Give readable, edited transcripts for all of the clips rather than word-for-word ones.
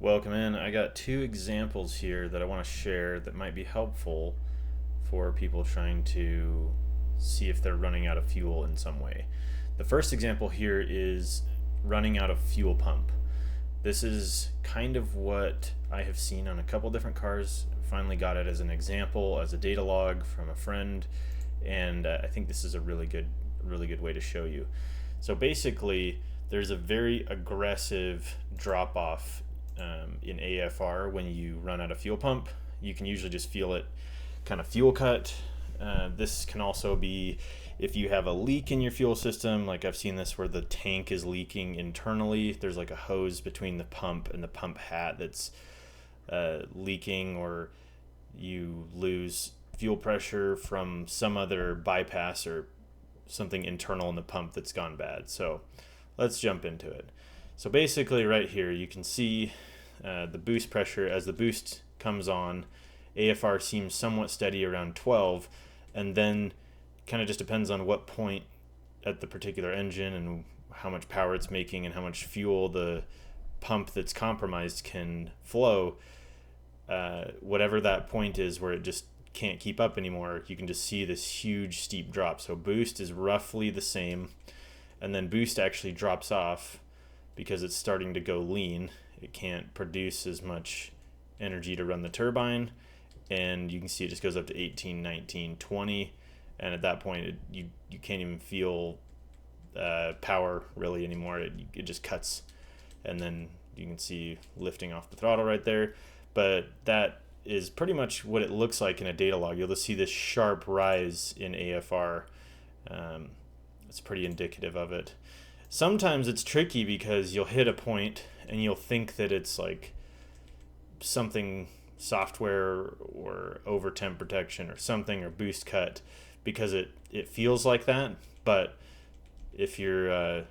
Welcome in. I got two examples here that I want to share that might be helpful for people trying to see if they're running out of fuel in some way. The first example here is running out of fuel pump. This is kind of what I have seen on a couple different cars. Finally got it as an example, as a data log from a friend, and I think this is a really good way to show you. So basically, there's a very aggressive drop off in AFR when you run out of fuel pump. You can usually just feel it kind of fuel cut. This can also be if you have a leak in your fuel system, like I've seen this where the tank is leaking internally. There's like a hose between the pump and the pump hat that's leaking, or you lose fuel pressure from some other bypass or something internal in the pump that's gone bad. So let's jump into it. So basically right here you can see the boost pressure. As the boost comes on, AFR seems somewhat steady around 12, and then kind of just depends on what point at the particular engine and how much power it's making and how much fuel the pump that's compromised can flow. Whatever that point is where it just can't keep up anymore, you can just see this huge steep drop. So boost is roughly the same, and then boost actually drops off because it's starting to go lean. It can't produce as much energy to run the turbine, and you can see it just goes up to 18, 19, 20, and at that point you can't even feel power really anymore. It just cuts, and then you can see lifting off the throttle right there. But that is pretty much what it looks like in a data log. You'll just see this sharp rise in AFR. It's pretty indicative of it. Sometimes it's tricky because you'll hit a point and you'll think that it's like something software or over temp protection or something, or boost cut, because it feels like that. But if you're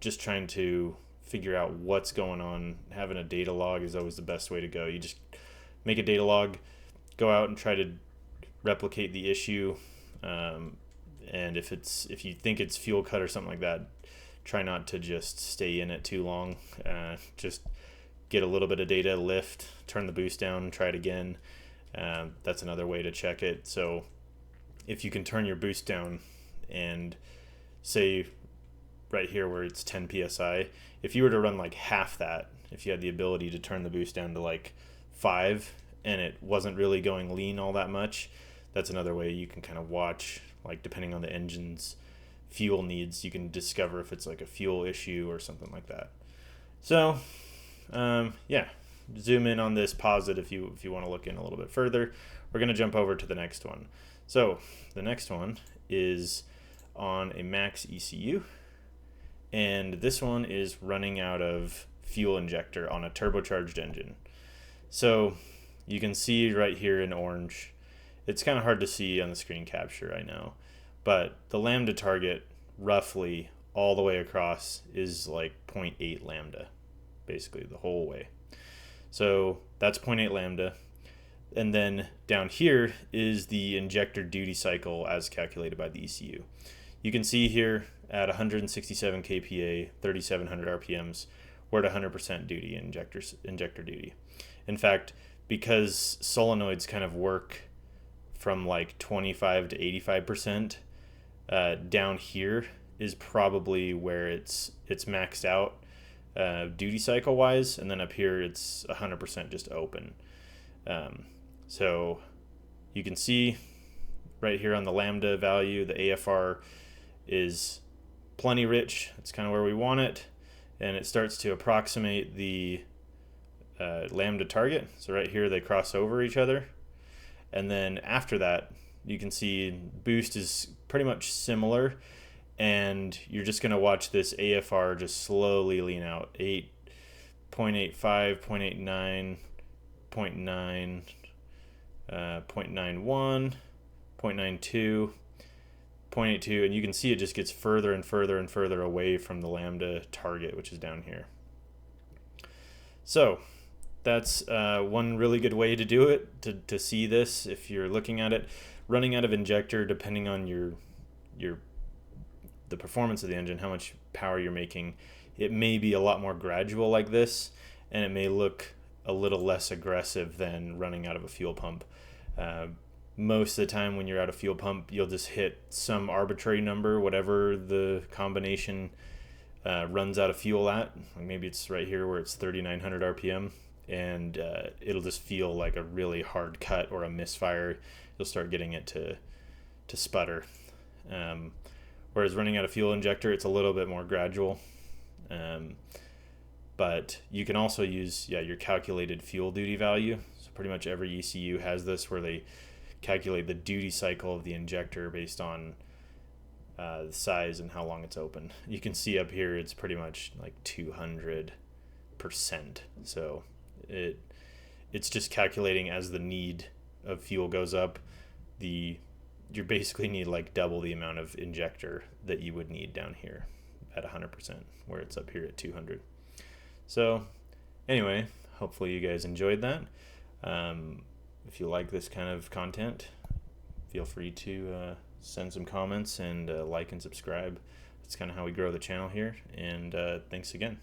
just trying to figure out what's going on, having a data log is always the best way to go. You just make a data log, go out and try to replicate the issue, and if you think it's fuel cut or something like that, try not to just stay in it too long. Just get a little bit of data, lift, turn the boost down, try it again. That's another way to check it. So if you can turn your boost down, and say right here where it's 10 psi, if you were to run like half that, if you had the ability to turn the boost down to like 5 and it wasn't really going lean all that much, that's another way you can kind of watch, like depending on the engine's fuel needs, you can discover if it's like a fuel issue or something like that. So zoom in on this, pause it if you want to look in a little bit further. We're going to jump over to the next one. So the next one is on a max ECU, and this one is running out of fuel injector on a turbocharged engine. So you can see right here in orange, it's kind of hard to see on the screen capture right now, but the lambda target roughly all the way across is like 0.8 lambda, basically the whole way. So that's 0.8 lambda. And then down here is the injector duty cycle as calculated by the ECU. You can see here at 167 kPa, 3,700 RPMs, we're at 100% duty, injector duty. In fact, because solenoids kind of work from like 25 to 85%, down here is probably where it's maxed out duty cycle wise, and then up here it's 100% just open. So you can see right here on the lambda value, the AFR is plenty rich. It's kind of where we want it, and it starts to approximate the lambda target. So right here they cross over each other, and then after that you can see boost is pretty much similar, and you're just going to watch this AFR just slowly lean out. 8.85, 0.89, 0.9, 0.91, 0.92, 0.82, and you can see it just gets further and further and further away from the lambda target, which is down here. So that's one really good way to do it, to see this if you're looking at it. Running out of injector, depending on the performance of the engine, how much power you're making, it may be a lot more gradual like this, and it may look a little less aggressive than running out of a fuel pump. Most of the time when you're at a fuel pump, you'll just hit some arbitrary number, whatever the combination runs out of fuel at. Maybe it's right here where it's 3,900 RPM, and it'll just feel like a really hard cut or a misfire. You'll start getting it to sputter. Whereas running out of fuel injector, it's a little bit more gradual. But you can also use your calculated fuel duty value. So pretty much every ECU has this, where they calculate the duty cycle of the injector based on the size and how long it's open. You can see up here it's pretty much like 200%. So it's just calculating as the need of fuel goes up. You basically need like double the amount of injector that you would need down here at 100%, where it's up here at 200. So anyway, hopefully you guys enjoyed that. If you like this kind of content, feel free to send some comments and like and subscribe. That's kind of how we grow the channel here. And thanks again.